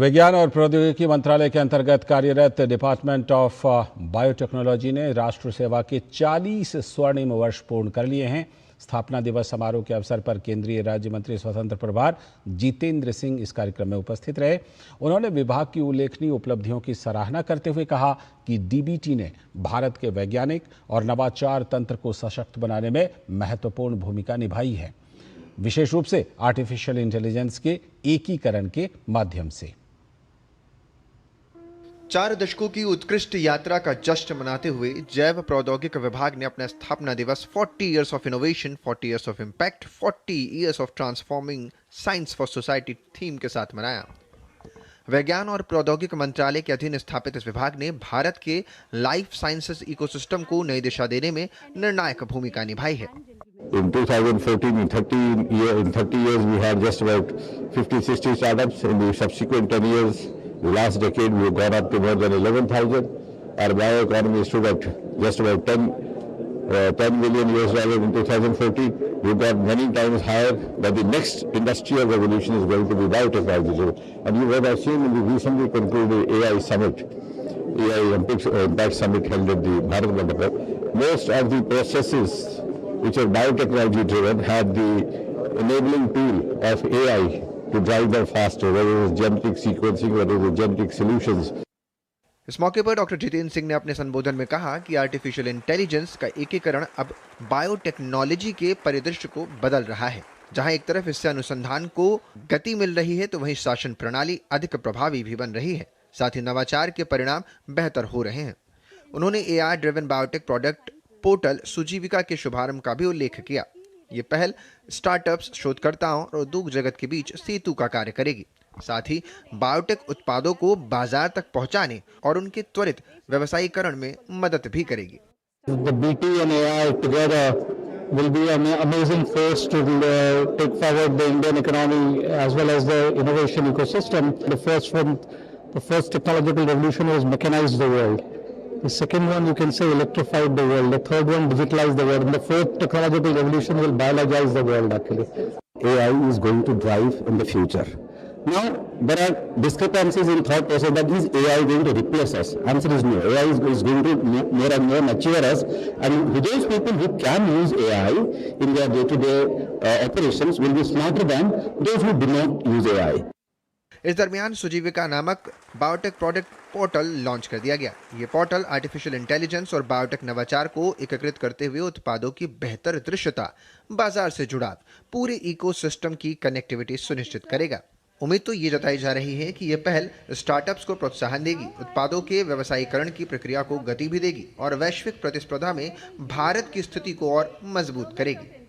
विज्ञान और प्रौद्योगिकी मंत्रालय के अंतर्गत कार्यरत डिपार्टमेंट ऑफ बायोटेक्नोलॉजी ने राष्ट्र सेवा के 40 स्वर्णिम वर्ष पूर्ण कर लिए हैं। स्थापना दिवस समारोह के अवसर पर केंद्रीय राज्य मंत्री स्वतंत्र प्रभार जितेंद्र सिंह इस कार्यक्रम में उपस्थित रहे। उन्होंने विभाग की उल्लेखनीय उपलब्धियों की सराहना करते हुए कहा कि डीबीटी ने भारत के वैज्ञानिक और नवाचार तंत्र को सशक्त बनाने में महत्वपूर्ण भूमिका निभाई है, विशेष रूप से आर्टिफिशियल इंटेलिजेंस के एकीकरण के माध्यम से। 4 दशकों की उत्कृष्ट यात्रा का जश्न मनाते हुए जैव प्रौद्योगिकी विभाग ने अपना स्थापना दिवस 40 years of innovation, 40 years of impact, 40 years of transforming science for society theme के साथ मनाया। विज्ञान और प्रौद्योगिकी मंत्रालय के अधीन स्थापित इस विभाग ने भारत के लाइफ साइंसेज इकोसिस्टम को नई दिशा देने में निर्णायक भूमिका निभाई है। In 2014, in 30 years, we had just about 50-60 startups. In the subsequent 10 years, the last decade, we have gone up to more than 11,000. Our bioeconomy stood at just about $10 million in 2014. We've got many times higher, but the next industrial revolution is going to be biotechnology. And you would have seen in the recently concluded AI Summit, AI Impact Summit held at the Bharat Mandapa, most of the processes which are biotechnology driven had the enabling tool of AI to drive them faster, whether it is genetic sequencing, whether it is genetic solutions. इस मौके पर doctor Jitendra Singh ने अपने संबोधन में कहा कि artificial intelligence का एकीकरण अब बायोटेक्नोलॉजी के परिदृश्य को बदल रहा है। जहां एक तरफ इससे अनुसंधान को गति मिल रही है, तो वहीं शासन प्रणाली अधिक प्रभावी भी बन रही है। साथ ही नवाचार के परिणाम बेहतर हो रहे हैं। उन्होंने AI driven biotech product portal Sujeevika के शुभारंभ का भी उल्लेख किया। ये पहल स्टार्टअप्स, शोधकर्ताओं और उद्योग जगत के बीच सेतु का कार्य करेगी। साथ ही बायोटेक उत्पादों को बाजार तक पहुंचाने और उनके त्वरित व्यवसायीकरण में मदद भी करेगी। The BT and AI together will be an amazing force to take forward the Indian economy as well as the innovation ecosystem. The first technological revolution was mechanized the world. The second one, you can say, electrified the world. The third one, digitalized the world. And the fourth technological revolution will biologize the world, actually. AI is going to drive in the future. Now, there are discrepancies in thought process that is AI going to replace us. Answer is no. AI is going to more and more mature us. And those people who can use AI in their day-to-day operations will be smarter than those who do not use AI. इस दरमियान सुजीविका नामक biotech product portal launch कर दिया गया। ये portal artificial intelligence और biotech नवाचार को एकीकृत करते हुए उत्पादों की बेहतर दृश्यता, बाजार से जुड़ाव, पूरे इकोसिस्टम की कनेक्टिविटी सुनिश्चित करेगा। उम्मीद तो ये जताई जा रही है कि ये पहल स्टार्टअप्स को प्रोत्साहन देगी, उत्पादों के व्यवसायीकरण की प्रक्रिया को गति भी देगी और वैश्विक प्रतिस्पर्धा में भारत की स्थिति को और मजबूत करेगी।